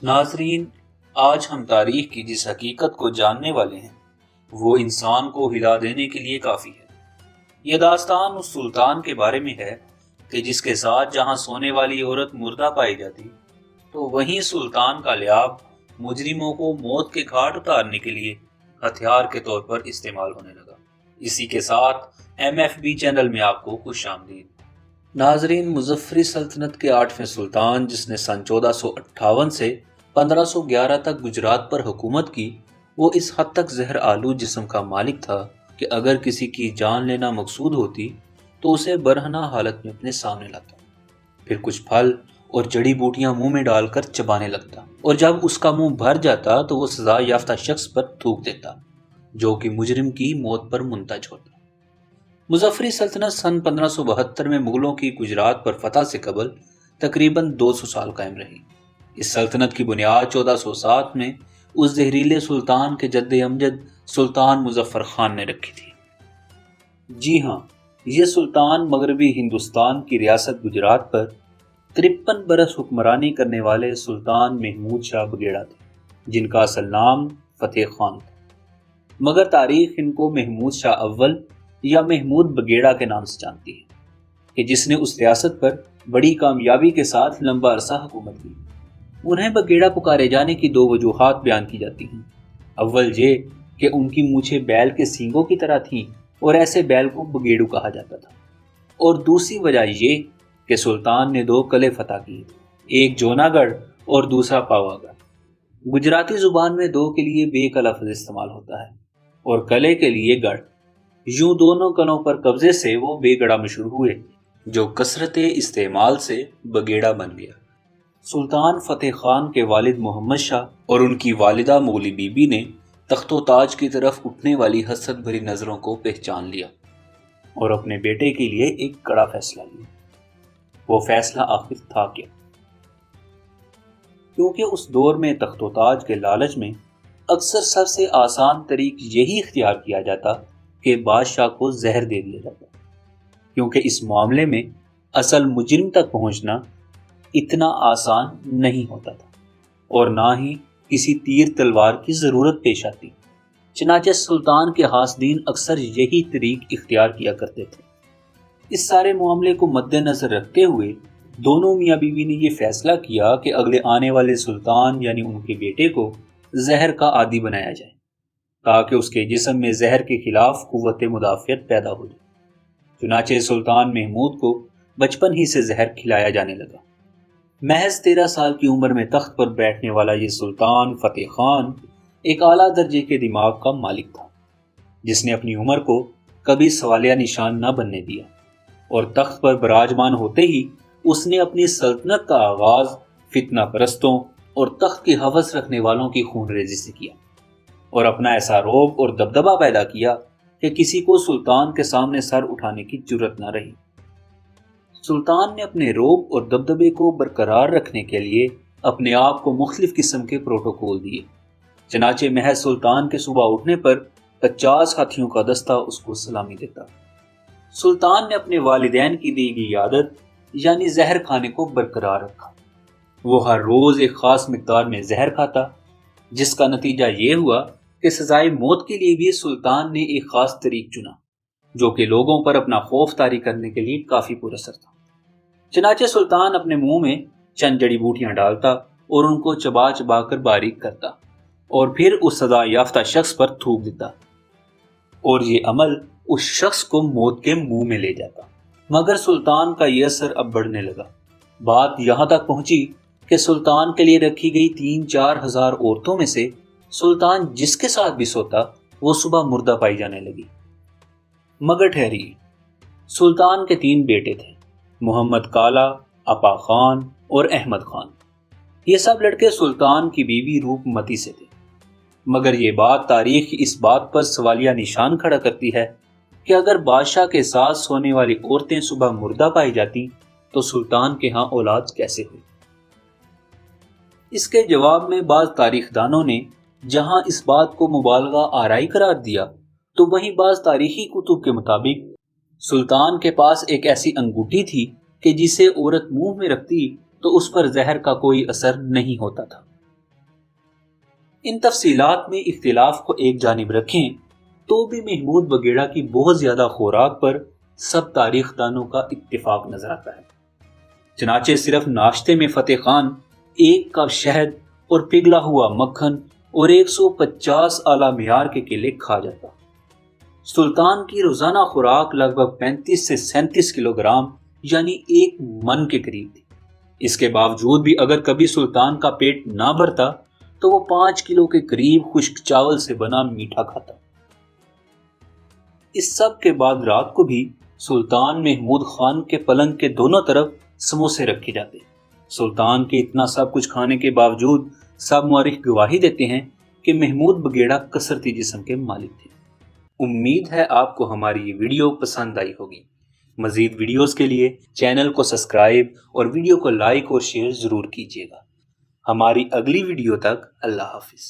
ناظرین، آج ہم تاریخ کی جس حقیقت کو جاننے والے ہیں وہ انسان کو ہلا دینے کے لیے کافی ہے۔ یہ داستان اس سلطان کے بارے میں ہے کہ جس کے ساتھ جہاں سونے والی عورت مردہ پائی جاتی تو وہیں سلطان کا لعاب مجرموں کو موت کے گھاٹ اتارنے کے لیے ہتھیار کے طور پر استعمال ہونے لگا۔ اسی کے ساتھ MFB چینل میں آپ کو خوش آمدید۔ ناظرین، مظفری سلطنت کے 8ویں سلطان جس نے سن 1458 سے 1511 تک گجرات پر حکومت کی، وہ اس حد تک زہر آلود جسم کا مالک تھا کہ اگر کسی کی جان لینا مقصود ہوتی تو اسے برہنہ حالت میں اپنے سامنے لاتا، پھر کچھ پھل اور جڑی بوٹیاں منہ میں ڈال کر چبانے لگتا، اور جب اس کا منہ بھر جاتا تو وہ سزا یافتہ شخص پر تھوک دیتا جو کہ مجرم کی موت پر منتج ہوتا۔ مظفری سلطنت سن 1572 میں مغلوں کی گجرات پر فتح سے قبل تقریباً 200 سال قائم رہی۔ اس سلطنت کی بنیاد 1407 میں اس زہریلے سلطان کے جد امجد سلطان مظفر خان نے رکھی تھی۔ جی ہاں، یہ سلطان مغربی ہندوستان کی ریاست گجرات پر 53 برس حکمرانی کرنے والے سلطان محمود شاہ بگیڑا تھے، جن کا اصل نام فتح خان تھا، مگر تاریخ ان کو محمود شاہ اول یا محمود بگیڑا کے نام سے جانتی ہے، کہ جس نے اس ریاست پر بڑی کامیابی کے ساتھ لمبا عرصہ حکومت کی۔ انہیں بگیڑا پکارے جانے کی 2 وجوہات بیان کی جاتی ہیں۔ اول یہ کہ ان کی مونچھیں بیل کے سینگوں کی طرح تھیں اور ایسے بیل کو بگیڑو کہا جاتا تھا، اور دوسری وجہ یہ کہ سلطان نے 2 قلعے فتح کیے تھے، ایک جونا گڑھ اور دوسرا پاوا گڑھ۔ گجراتی زبان میں 2 کے لیے بے کا لفظ استعمال ہوتا ہے اور قلعے کے لیے گڑھ۔ یوں دونوں قلعوں پر قبضے سے وہ بے گڑھا مشہور ہوئے، جو کثرت استعمال سے بگیڑا بن گیا۔ سلطان فتح خان کے والد محمد شاہ اور ان کی والدہ مغلی بی بی نے تخت و تاج کی طرف اٹھنے والی حسرت بھری نظروں کو پہچان لیا اور اپنے بیٹے کے لیے ایک کڑا فیصلہ لیا۔ وہ فیصلہ آخر تھا کیا؟ کیونکہ اس دور میں تخت و تاج کے لالچ میں اکثر سب سے آسان طریق یہی اختیار کیا جاتا کہ بادشاہ کو زہر دے دیا جاتا، کیونکہ اس معاملے میں اصل مجرم تک پہنچنا اتنا آسان نہیں ہوتا تھا اور نہ ہی کسی تیر تلوار کی ضرورت پیش آتی۔ چنانچہ سلطان کے حاسدین اکثر یہی طریق اختیار کیا کرتے تھے۔ اس سارے معاملے کو مد نظر رکھتے ہوئے دونوں میاں بیوی نے یہ فیصلہ کیا کہ اگلے آنے والے سلطان یعنی ان کے بیٹے کو زہر کا عادی بنایا جائے تاکہ اس کے جسم میں زہر کے خلاف قوت مدافعت پیدا ہو جائے۔ چنانچہ سلطان محمود کو بچپن ہی سے زہر کھلایا جانے لگا۔ محض 13 سال کی عمر میں تخت پر بیٹھنے والا یہ سلطان فتح خان ایک اعلیٰ درجے کے دماغ کا مالک تھا، جس نے اپنی عمر کو کبھی سوالیہ نشان نہ بننے دیا، اور تخت پر براجمان ہوتے ہی اس نے اپنی سلطنت کا آغاز فتنہ پرستوں اور تخت کی ہوس رکھنے والوں کی خون ریزی سے کیا، اور اپنا ایسا رعب اور دبدبہ پیدا کیا کہ کسی کو سلطان کے سامنے سر اٹھانے کی جرت نہ رہی۔ سلطان نے اپنے رعب اور دبدبے کو برقرار رکھنے کے لیے اپنے آپ کو مختلف قسم کے پروٹوکول دیے۔ چنانچہ محض سلطان کے صبح اٹھنے پر 50 ہاتھیوں کا دستہ اس کو سلامی دیتا۔ سلطان نے اپنے والدین کی دی گئی عادت یعنی زہر کھانے کو برقرار رکھا۔ وہ ہر روز ایک خاص مقدار میں زہر کھاتا، جس کا نتیجہ یہ ہوا کہ سزائے موت کے لیے بھی سلطان نے ایک خاص طریق چنا، جو کہ لوگوں پر اپنا خوف طاری کرنے کے لیے کافی پر اثر تھا۔ چنانچہ سلطان اپنے منہ میں چند جڑی بوٹیاں ڈالتا اور ان کو چبا چبا کر باریک کرتا اور پھر اس سزا یافتہ شخص پر تھوک دیتا، اور یہ عمل اس شخص کو موت کے منہ میں لے جاتا۔ مگر سلطان کا یہ اثر اب بڑھنے لگا۔ بات یہاں تک پہنچی کہ سلطان کے لیے رکھی گئی 3-4 ہزار عورتوں میں سے سلطان جس کے ساتھ بھی سوتا وہ صبح مردہ پائی جانے لگی۔ مگر ٹھہریے، سلطان کے 3 بیٹے تھے، محمد کالا، اپا خان اور احمد خان۔ یہ سب لڑکے سلطان کی بیوی روپ متی سے تھے، مگر یہ بات تاریخ اس بات پر سوالیہ نشان کھڑا کرتی ہے کہ اگر بادشاہ کے ساتھ سونے والی عورتیں صبح مردہ پائی جاتی تو سلطان کے ہاں اولاد کیسے ہوئی؟ اس کے جواب میں بعض تاریخ دانوں نے جہاں اس بات کو مبالغہ آرائی قرار دیا تو وہیں بعض تاریخی کتب کے مطابق سلطان کے پاس ایک ایسی انگوٹھی تھی کہ جسے عورت منہ میں رکھتی تو اس پر زہر کا کوئی اثر نہیں ہوتا تھا، ان تفصیلات میں اختلاف کو ایک جانب رکھیں تو بھی محمود بگیڑا کی بہت زیادہ خوراک پر سب تاریخ دانوں کا اتفاق نظر آتا ہے۔ چنانچہ صرف ناشتے میں فتح خان 1 کپ شہد اور پگھلا ہوا مکھن اور 150 اعلیٰ معیار کے کیلے کھا جاتا۔ سلطان کی روزانہ خوراک لگ بھگ 35 سے 37 کلوگرام یعنی 1 من کے قریب تھی۔ اس کے باوجود بھی اگر کبھی سلطان کا پیٹ نہ بھرتا تو وہ 5 کلو کے قریب خشک چاول سے بنا میٹھا کھاتا۔ اس سب کے بعد رات کو بھی سلطان محمود خان کے پلنگ کے دونوں طرف سموسے رکھے جاتے۔ سلطان کے اتنا سب کچھ کھانے کے باوجود سب مورخ گواہی دیتے ہیں کہ محمود بگیڑا کثرتی جسم کے مالک تھے۔ امید ہے آپ کو ہماری یہ ویڈیو پسند آئی ہوگی۔ مزید ویڈیوز کے لیے چینل کو سبسکرائب اور ویڈیو کو لائک اور شیئر ضرور کیجیے گا۔ ہماری اگلی ویڈیو تک اللہ حافظ۔